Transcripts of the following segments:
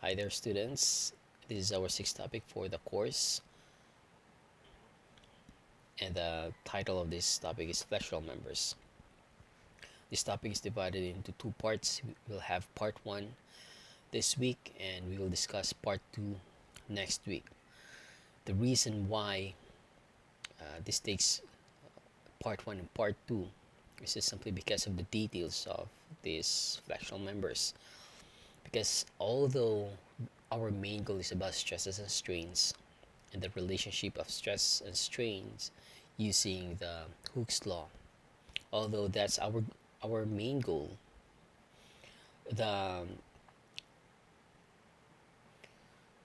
Hi there, students. This is our sixth topic for the course, and the title of this topic is Flexural members. This topic is divided into two parts. We'll have part one this week, and we will discuss part two next week. The reason why this takes part one and part two is just simply because of the details of these flexural members. Because although our main goal is about stresses and strains, and the relationship of stress and strains using the Hooke's law. Although that's our main goal, the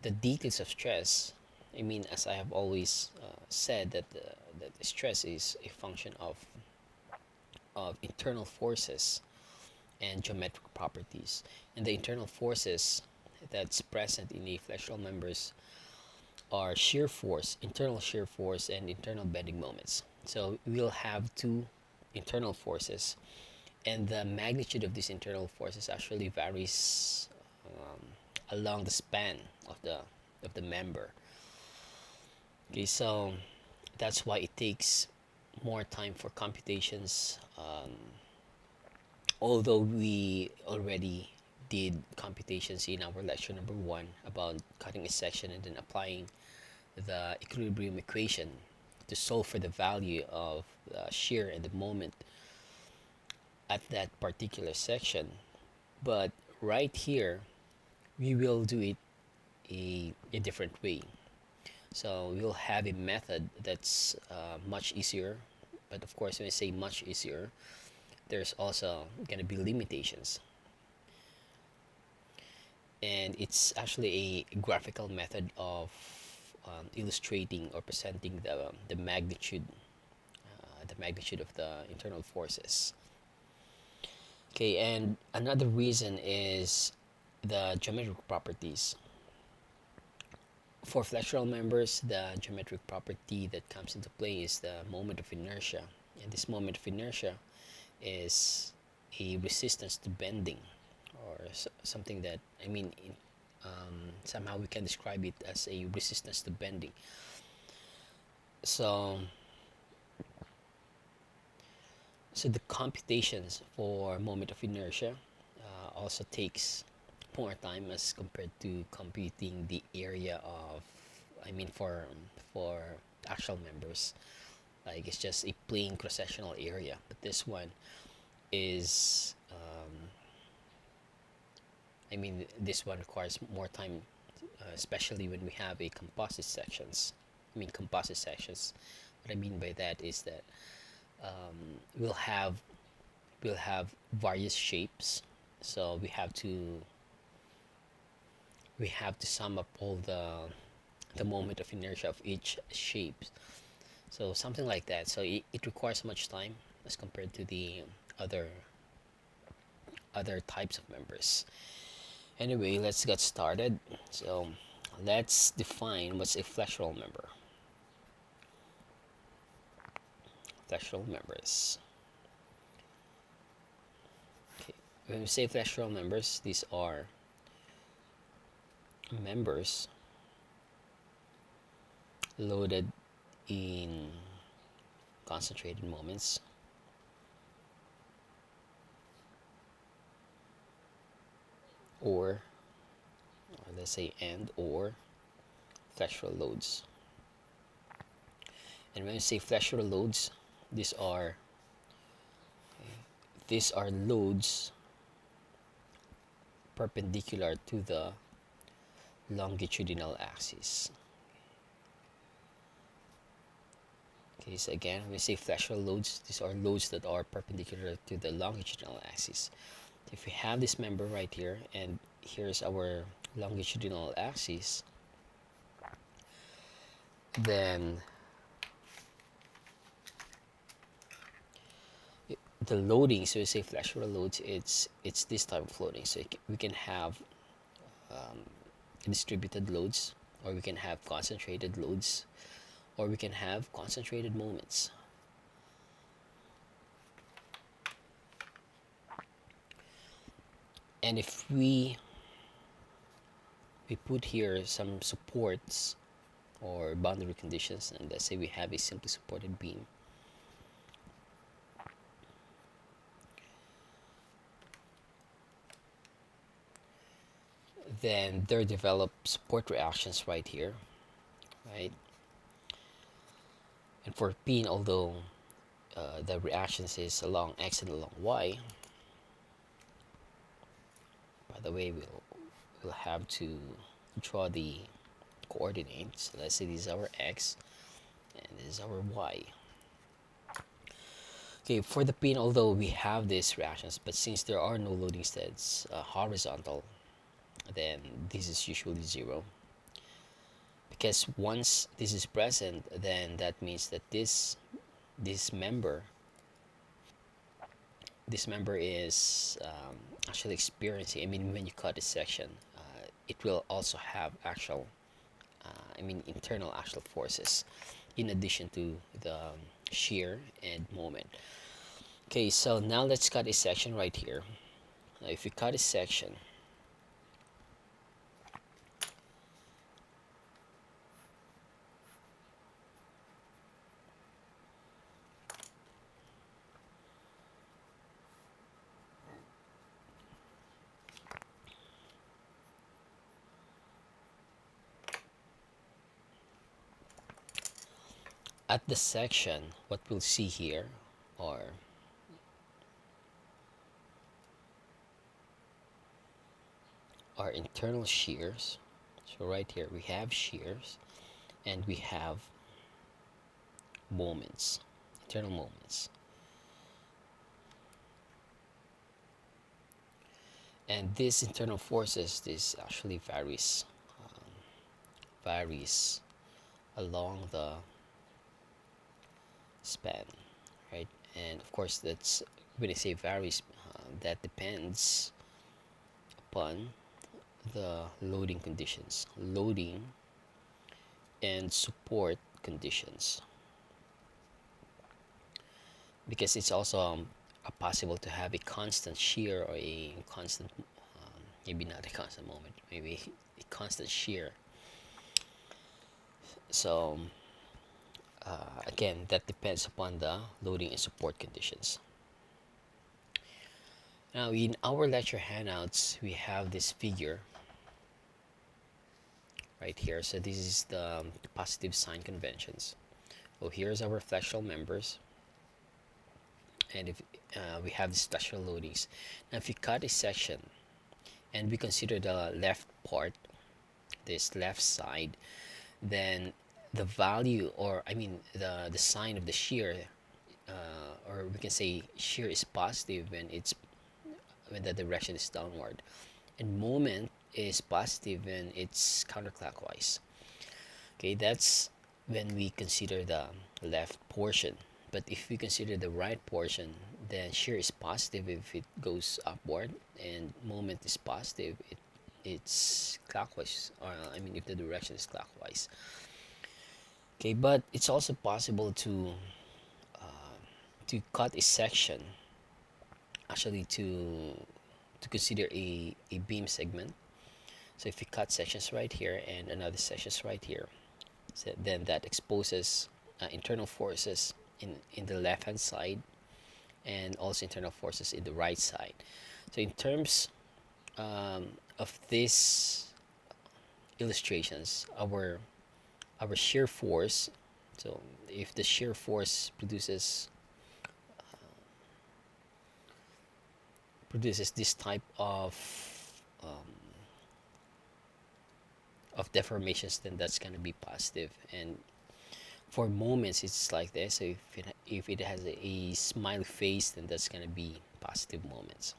the details of stress. I mean, as I have always said, that stress is a function of internal forces and geometric properties, and the internal forces that's present in the flexural members are shear force, internal shear force, and internal bending moments. So we'll have two internal forces, and the magnitude of these internal forces actually varies along the span of the member. Okay, so that's why it takes more time for computations. Although we already did computations in our lecture number one about cutting a section and then applying the equilibrium equation to solve for the value of the shear and the moment at that particular section. But right here, we will do it a different way. So we'll have a method that's much easier. But of course, when I say much easier, there's also going to be limitations. And it's actually a graphical method of illustrating or presenting the magnitude of the internal forces. Okay, and another reason is the geometric properties. For flexural members, the geometric property that comes into play is the moment of inertia. And this moment of inertia is a resistance to bending, or something that, I mean, somehow we can describe it as a resistance to bending. So, so the computations for moment of inertia also takes more time as compared to computing the area of, I mean, for actual members. Like, it's just a plain cross-sectional area, but this one is I mean, this one requires more time, especially when we have a composite sections. I mean, composite sections. What I mean by that is that we'll have various shapes, so we have to sum up all the moment of inertia of each shape. So something like that. So it requires much time as compared to the other other types of members. Anyway, let's get started. So let's define what's a flexural member. Flexural members. Okay. When we say flexural members, these are members loaded in concentrated moments or let's say and or flexural loads. And when we say flexural loads, these are loads perpendicular to the longitudinal axis. Okay, so again, when we say flexural loads, these are loads that are perpendicular to the longitudinal axis. If we have this member right here, and here's our longitudinal axis, then the loading, so we say flexural loads, it's this type of loading. So we can have distributed loads, or we can have concentrated loads, or we can have concentrated moments. And if we we put here some supports or boundary conditions, and let's say we have a simply supported beam. Then there develop support reactions right here, right? And for pin, although the reactions is along x and along y, by the way, we'll have to draw the coordinates. Let's say this is our x and this is our y. Okay, for the pin, although we have these reactions, but since there are no loading states horizontal, then this is usually 0. Because once this is present, then that means that this member is actually experiencing. I mean, when you cut a section, it will also have actual, internal actual forces, in addition to the shear and moment. Okay, so now let's cut a section right here. Now, if you cut a section, at the section, what we'll see here are internal shears. So right here we have shears and we have moments, internal moments. And these internal forces, this actually varies along the span, right? And of course, that's when I say varies, that depends upon the loading conditions, loading and support conditions, because it's also possible to have a constant shear or a constant, maybe not a constant moment, maybe a constant shear. So again, that depends upon the loading and support conditions. Now, in our lecture handouts, we have this figure right here. So this is the positive sign conventions. So here's our flexural members, and if we have these flexural loadings. Now, if you cut a section and we consider the left part, this left side, then the value, or the sign of the shear, or we can say shear is positive when the direction is downward, and moment is positive when it's counterclockwise. Okay, that's when we consider the left portion. But if we consider the right portion, then shear is positive if it goes upward, and moment is positive it's clockwise, or if the direction is clockwise. Okay, but it's also possible to cut a section, actually to consider a beam segment. So if you cut sections right here and another sections right here, so then that exposes internal forces in the left hand side and also internal forces in the right side. So in terms of these illustrations, our shear force, so if the shear force produces this type of deformations, then that's going to be positive. And for moments, it's like this. So if it has a smiley face, then that's going to be positive moments.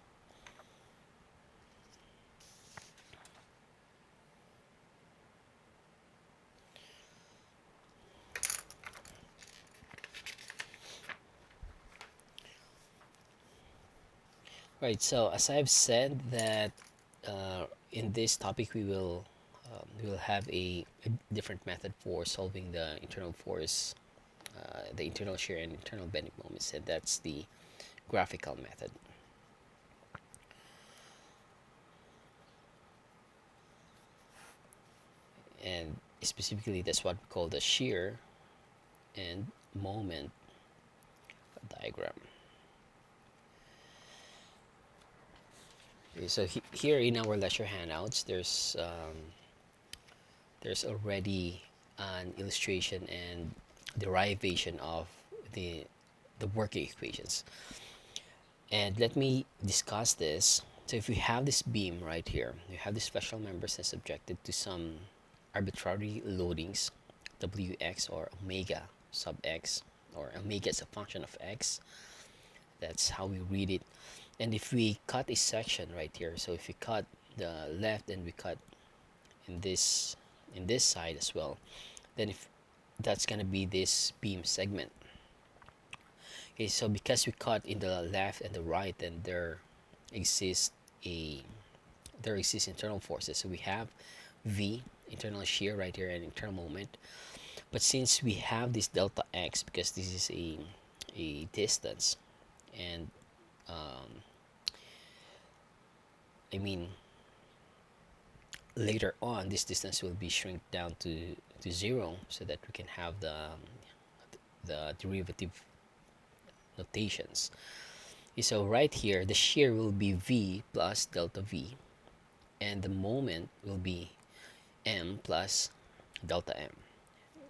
Right, so as I've said that in this topic we will have a different method for solving the internal force, the internal shear and internal bending moments, and that's the graphical method. specifically that's what we call the shear and moment diagram. Okay, so here in our lecture handouts, there's already an illustration and derivation of the the working equations. And let me discuss this. So if we have this beam right here, you have these special members and subjected to some arbitrary loadings, wx or omega sub x, or omega is a function of x. That's how we read it. And if we cut a section right here, so if we cut the left and we cut in this side as well, then if that's gonna be this beam segment. Okay, so because we cut in the left and the right, then exists a there exists internal forces. So we have V, internal shear right here, and internal moment. But since we have this delta x, because this is a distance, and I mean later on this distance will be shrink down to zero, so that we can have the derivative notations. So right here the shear will be V plus delta V, and the moment will be M plus delta M.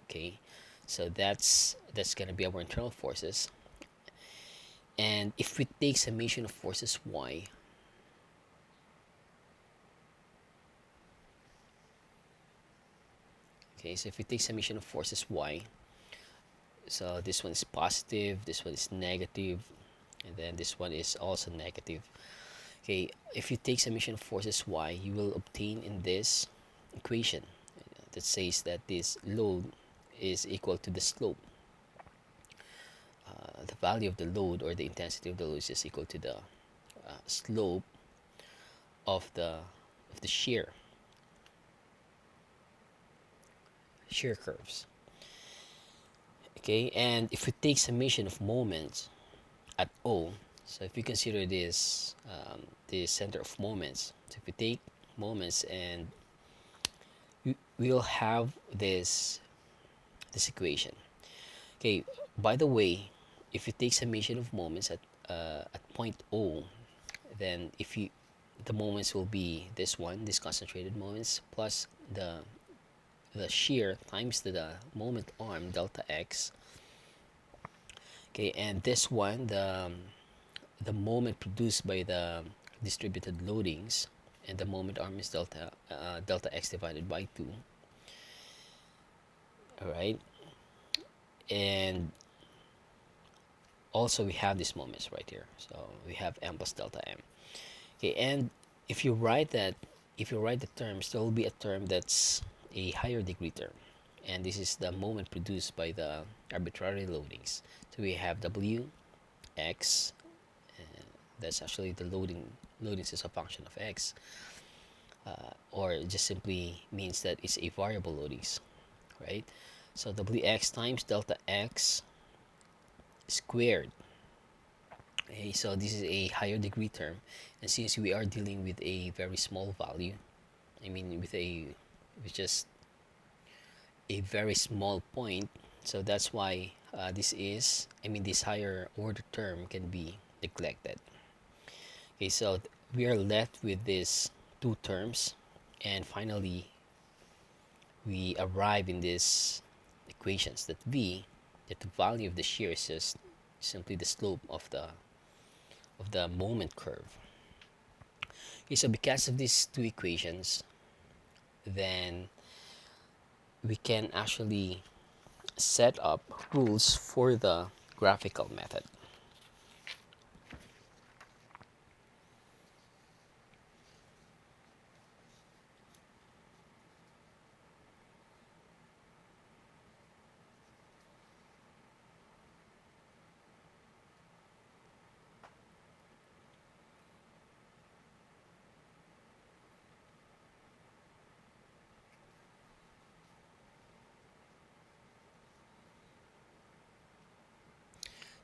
Okay, so that's gonna be our internal forces. And if we take summation of forces y, okay, so if we take summation of forces y, so this one is positive, this one is negative, and then this one is also negative. Okay, if you take summation of forces y, you will obtain in this equation that says that this load is equal to the slope. The value of the load, or the intensity of the load, is just equal to the slope of the shear curves. Okay, and if we take summation of moments at O, so if we consider this the center of moments, so if we take moments, and we'll have this equation. Okay, by the way, if you take summation of moments at point O, then if you the moments will be this concentrated moments, plus the shear times the moment arm delta x. Okay, and this one, the moment produced by the distributed loadings, and the moment arm is delta x divided by 2. All right, and also we have these moments right here, so we have m plus delta m. Okay, and if you write the terms, there will be a term that's a higher degree term, and this is the moment produced by the arbitrary loadings. So we have w x, and that's actually the loadings is a function of x, or it just simply means that it's a variable loadings, right? So wx times delta x squared. Okay, so this is a higher degree term, and since we are dealing with a very small value, I mean with just a very small point, so that's why this higher order term can be neglected. Okay, so we are left with these two terms, and finally we arrive in these equations that the value of the shear is just simply the slope of the moment curve. Okay, so because of these two equations, then we can actually set up rules for the graphical method.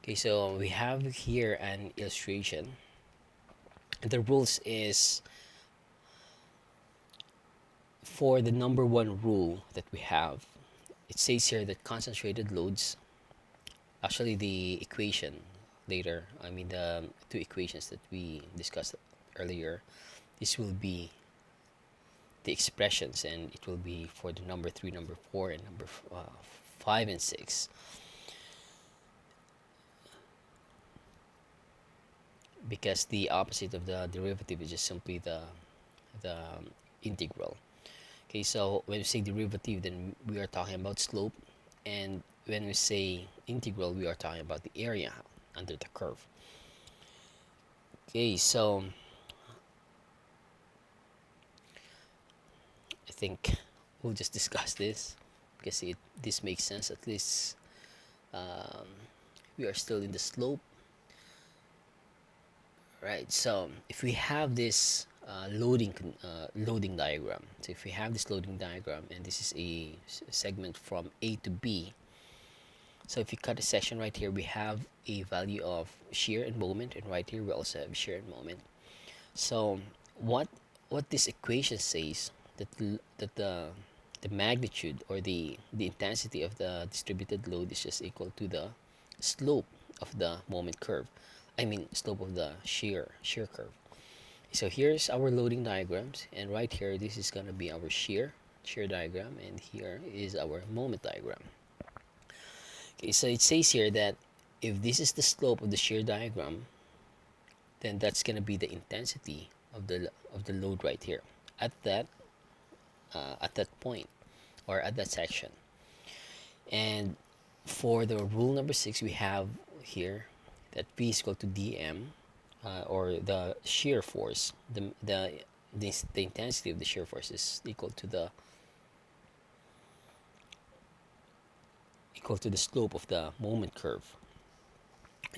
Okay, so we have here an illustration. The rules is for the number one rule that we have, it says here that concentrated loads, actually the equation later, I mean the two equations that we discussed earlier, this will be the expressions, and it will be for the number 3, number 4, and number 5 and 6, because the opposite of the derivative is just simply the integral. Okay, so when we say derivative, then we are talking about slope, and when we say integral, we are talking about the area under the curve. Okay, so I think we'll just discuss this because this makes sense. At least um, we are still in the slope, right? So if we have this loading diagram, so if we have this loading diagram, and this is a segment from A to B, so if you cut a section right here, we have a value of shear and moment, and right here we also have shear and moment. So what this equation says, that the magnitude or the intensity of the distributed load is just equal to the slope of the moment curve. I mean slope of the shear curve. So here's our loading diagrams, and right here this is gonna be our shear diagram, and here is our moment diagram. Okay, so it says here that if this is the slope of the shear diagram, then that's gonna be the intensity of the load right here at that point, or at that section. And for the rule number 6, we have here that P is equal to dm, or the shear force, the intensity of the shear force is equal to the slope of the moment curve.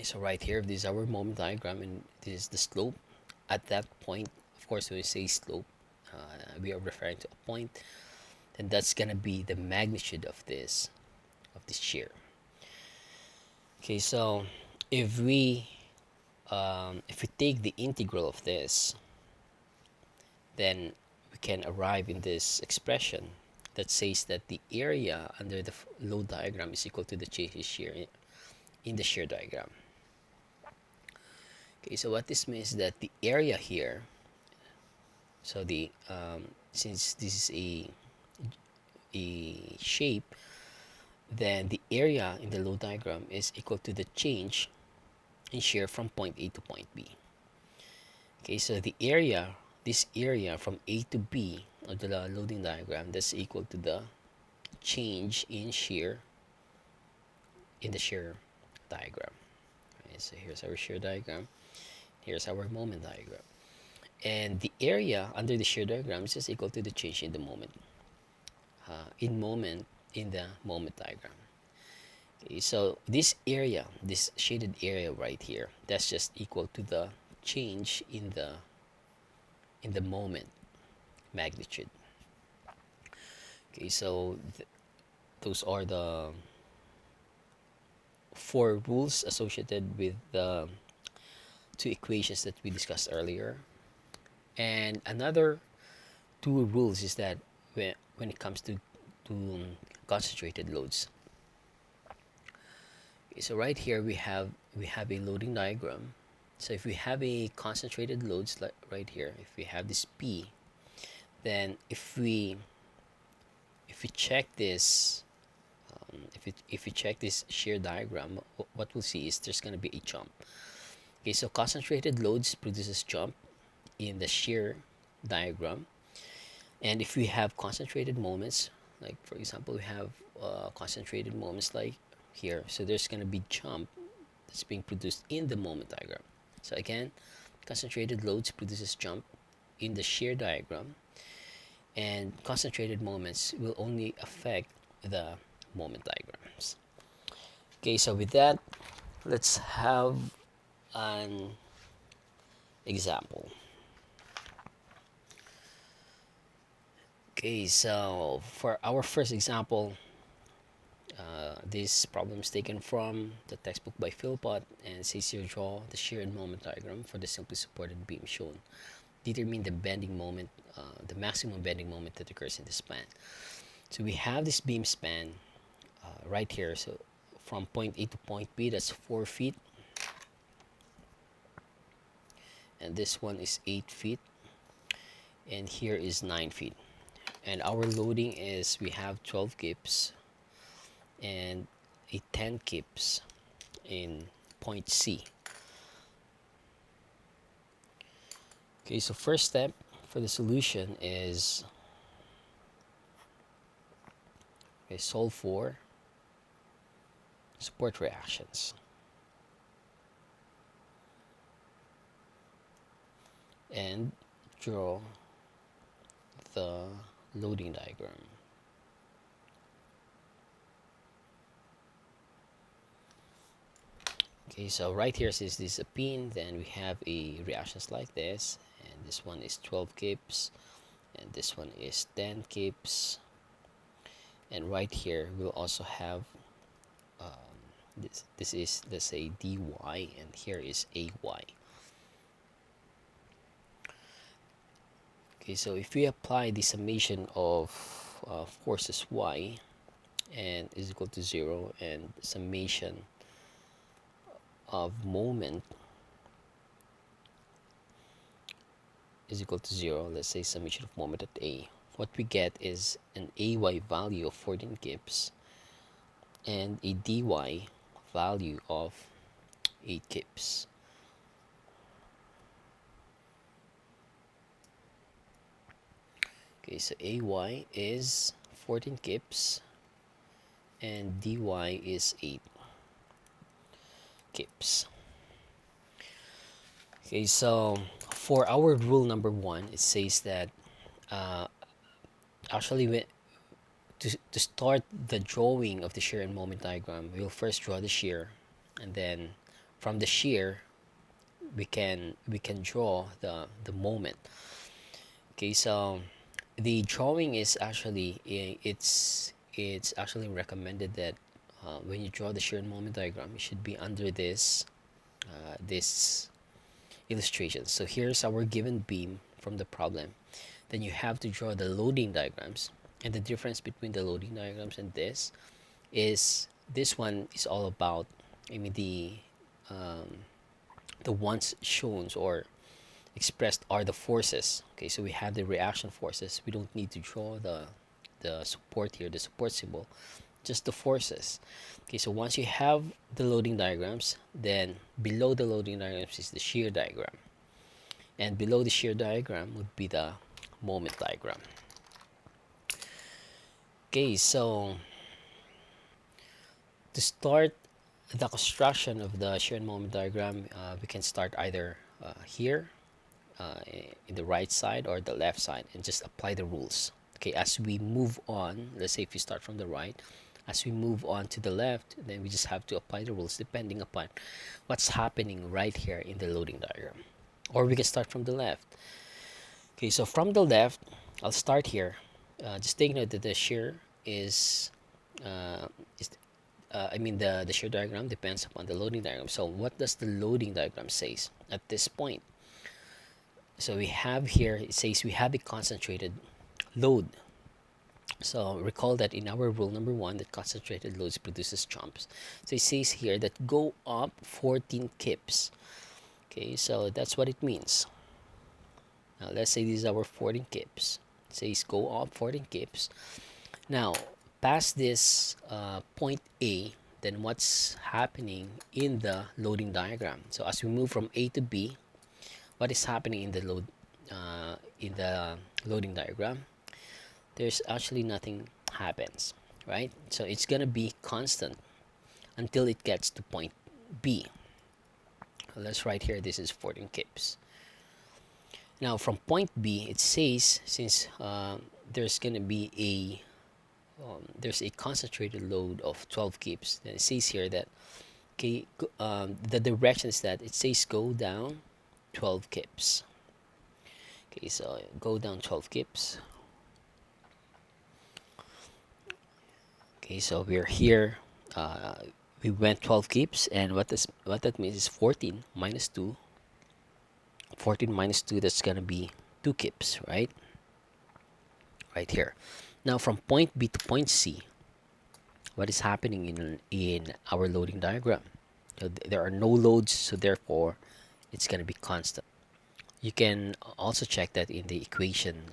So right here, this is our moment diagram, and this is the slope at that point. Of course, when we say slope, we are referring to a point, and that's gonna be the magnitude of this shear. Okay, so if we take the integral of this, then we can arrive in this expression that says that the area under the load diagram is equal to the change in shear in the shear diagram. Okay, so what this means is that the area here, so the since this is a shape, then the area in the load diagram is equal to the change in shear from point A to point B. Okay, so the area, this area from A to B of the loading diagram, that's equal to the change in shear in the shear diagram. Okay, so here's our shear diagram, here's our moment diagram, and the area under the shear diagram is just equal to the change in the moment in the moment diagram. Okay, so this area, this shaded area right here, that's just equal to the change in the moment magnitude. Okay, so those are the 4 rules associated with the 2 equations that we discussed earlier. And another 2 rules is that when it comes to concentrated loads. Okay, so right here we have a loading diagram. So if we have a concentrated loads, like right here, if we have this P, then if we check this, if we check this shear diagram, what we'll see is there's going to be a jump. Okay, so concentrated loads produces jump in the shear diagram, and if we have concentrated moments, like for example we have concentrated moments like here, so there's going to be jump that's being produced in the moment diagram. So again, concentrated loads produces jump in the shear diagram, and concentrated moments will only affect the moment diagrams. Okay, so with that, let's have an example. Okay, so for our first example, this problem is taken from the textbook by Philpott, and says here, draw the shear and moment diagram for the simply supported beam shown determine the bending moment, the maximum bending moment that occurs in the span. So we have this beam span right here. So from point A to point B, that's 4 feet, and this one is 8 feet, and here is 9 feet. And our loading is, we have 12 kips and a 10 kips in point C. Okay, so first step for the solution is, okay, solve for support reactions and draw the loading diagram. Okay, so right here, since this is a pin, then we have a reactions like this, and this one is 12 kips, and this one is 10 kips, and right here we'll also have this is, let's say, dy, and here is ay. Okay, so if we apply the summation of forces y and is equal to 0, and summation of moment is equal to 0, let's say summation of moment at A, what we get is an AY value of 14 kips and a DY value of 8 kips. Okay, so AY is 14 kips and DY is 8 kips. Okay, so for our rule number 1, it says that actually to start the drawing of the shear and moment diagram, we'll first draw the shear, and then from the shear we can draw the moment. Okay, so the drawing is actually, it's actually recommended that when you draw the shear and moment diagram, it should be under this this illustration. So here's our given beam from the problem. Then you have to draw the loading diagrams, and the difference between the loading diagrams and this is, this one is all about, I mean, the ones shown or expressed are the forces. Okay, so we have the reaction forces. We don't need to draw the support here, the support symbol, just the forces. Okay, so once you have the loading diagrams, then below the loading diagrams is the shear diagram, and below the shear diagram would be the moment diagram. Okay, so to start the construction of the shear and moment diagram, we can start either here in the right side or the left side, and just apply the rules. Okay, as we move on, let's say if we start from the right, as we move on to the left, then we just have to apply the rules depending upon what's happening right here in the loading diagram. Or we can start from the left. Okay, so from the left, I'll start here. Just take note that the shear is I mean, the shear diagram depends upon the loading diagram. So what does the loading diagram says at this point? So we have here, it says we have a concentrated load. So recall that in our rule number 1, that concentrated loads produces jumps. So it says here that go up 14 kips. Okay, so that's what it means. Now let's say these are our 14 kips. It says go up 14 kips. Now past this point A, then what's happening in the loading diagram? So as we move from A to B, what is happening in the loading diagram? There's actually nothing happens, right? So it's gonna be constant until it gets to point B. Let's write here, this is 14 kips. Now from point B, it says, since there's gonna be there's a concentrated load of 12 kips, then it says here that, okay, the direction is that it says go down 12 kips. Okay, so go down 12 kips. Okay, so we're here. We went 12 kips, and what that means is 14 minus 2, 14 minus 2, that's going to be 2 kips, right? Right here. Now from point B to point C, what is happening in our loading diagram? So there are no loads, so therefore it's going to be constant. You can also check that in the equation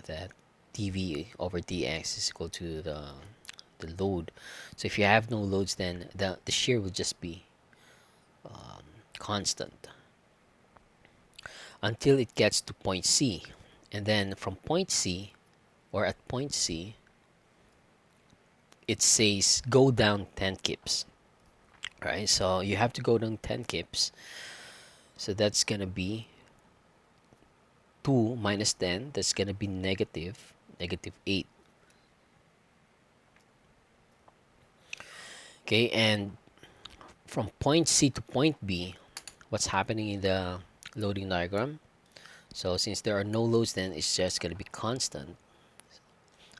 that dv over dx is equal to the load. So if you have no loads, then the shear will just be constant until it gets to point C. And then from point C, or at point C, it says go down 10 kips. Right? So you have to go down 10 kips. So that's going to be 2 minus 10. That's going to be negative 8. Okay, and from point C to point B, what's happening in the loading diagram? So since there are no loads, then it's just going to be constant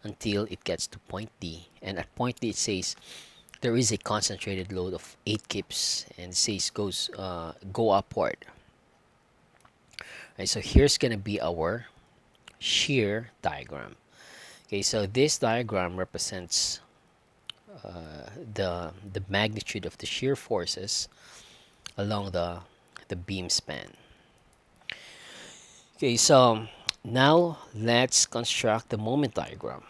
until it gets to point D. And at point D, it says there is a concentrated load of 8 kips, and it says go upward. Right, so here's going to be our shear diagram. Okay, so this diagram represents the magnitude of the shear forces along the beam span. Okay, so now let's construct the moment diagram.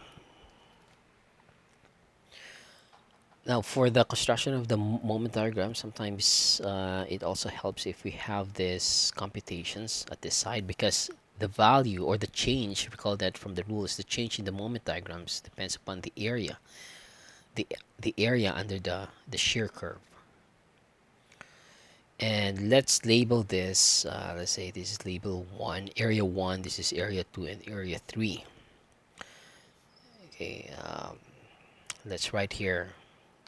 Now, for the construction of the moment diagram, sometimes it also helps if we have this computations at this side, because the value or the change, we call that from the rules, the change in the moment diagrams depends upon the area, the area under the shear curve. And let's label this, let's say this is label 1, area 1, this is area 2, and area 3. Okay, let's write here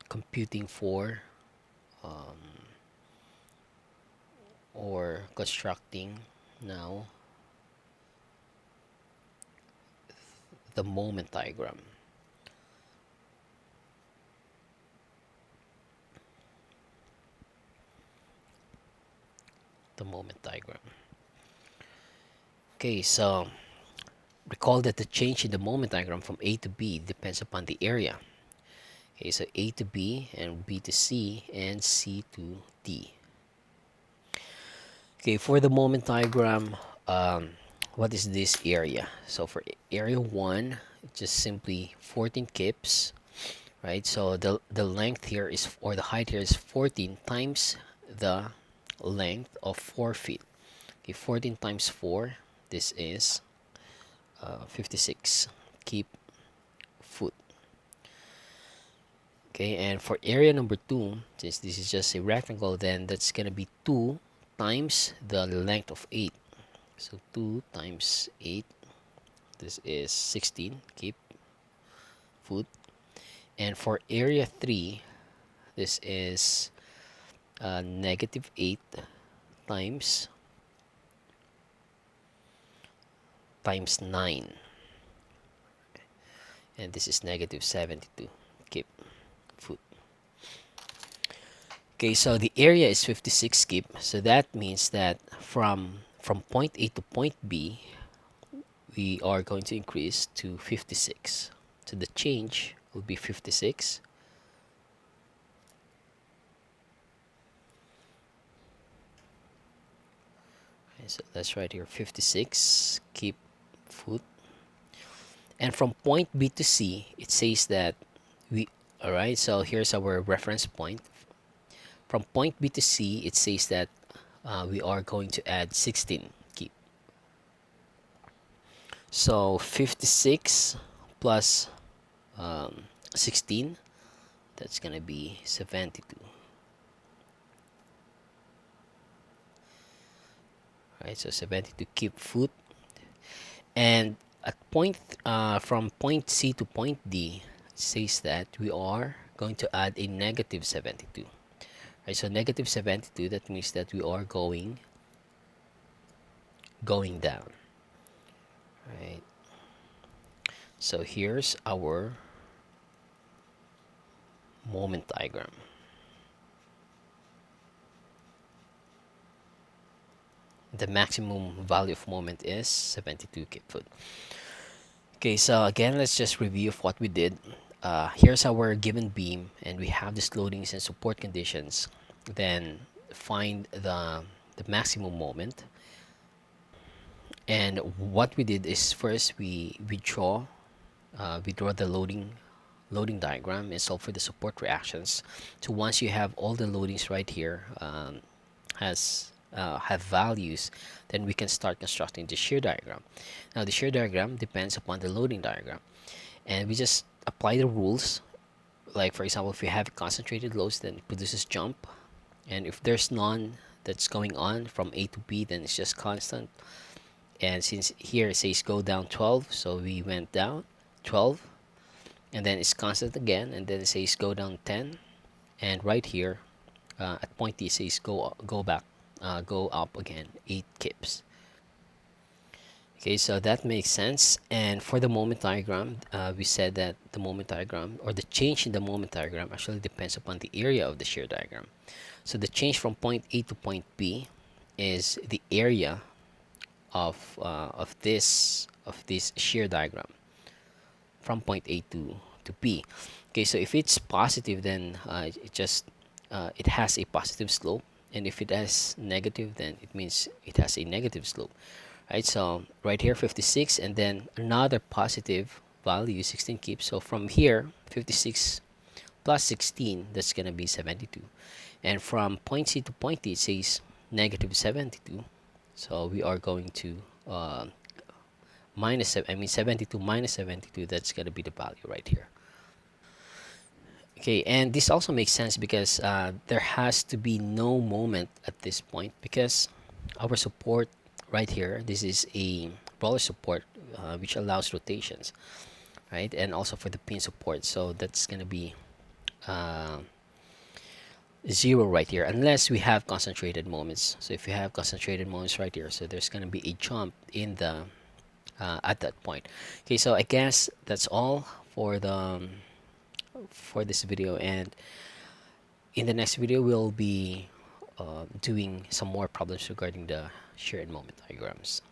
computing for or constructing now the moment diagram. The moment diagram. Okay, so recall that the change in the moment diagram from A to B depends upon the area. Okay, so A to B and B to C and C to D. Okay, for the moment diagram, what is this area? So for area 1, just simply 14 kips, right? So the length here is, or the height here is 14 times the length of 4 feet. Okay, 14 times 4, this is 56 kip foot. Okay, and for area number 2, since this is just a rectangle, then that's gonna be 2 times the length of 8. So 2 times 8, this is 16 kip foot. And for area 3, this is negative 8 times 9, and this is negative 72 kip foot. Okay, so the area is 56 kip, so that means that from point A to point B, we are going to increase to 56. So the change will be 56. Okay, so let's write here 56 kip foot. And from point B to C, it says that all right, so here's our reference point. From point B to C, it says that we are going to add 16 kip. So 56 plus 16, that's gonna be 72. Right, so 72 kip foot. And at point from point C to point D, it says that we are going to add a negative 72. Right, so negative 72, that means that we are going down. Right, so here's our moment diagram. the maximum value of moment is 72 kip-foot. Okay, so again, let's just review of what we did. Here's our given beam, and we have these loadings and support conditions. Then find the maximum moment. And what we did is first we draw the loading diagram and solve for the support reactions. So once you have all the loadings right here, has have values, then we can start constructing the shear diagram. Now the shear diagram depends upon the loading diagram, and we just apply the rules. Like for example, if you have concentrated loads, then it produces jump, and if there's none that's going on from A to B, then it's just constant. And since here it says go down 12, so we went down 12, and then it's constant again, and then it says go down 10, and right here at point D it says go back, go up again 8 kips. Okay, so that makes sense. And for the moment diagram, we said that the moment diagram, or the change in the moment diagram, actually depends upon the area of the shear diagram. So the change from point A to point B is the area of this shear diagram from point A to B. Okay, so if it's positive, then it has a positive slope, and if it has negative, then it means it has a negative slope. Right, so right here 56, and then another positive value 16 kips. So from here 56 plus 16, that's gonna be 72, and from point C to point D it says negative 72. So we are going to minus 72 minus 72, that's gonna be the value right here. Okay, and this also makes sense because there has to be no moment at this point, because our support right here, this is a roller support, which allows rotations, right? And also for the pin support, so that's gonna be uh, 0 right here unless we have concentrated moments. So if you have concentrated moments right here, so there's gonna be a jump in the at that point. Okay, so I guess that's all for the for this video, and in the next video we'll be doing some more problems regarding the shear and moment diagrams.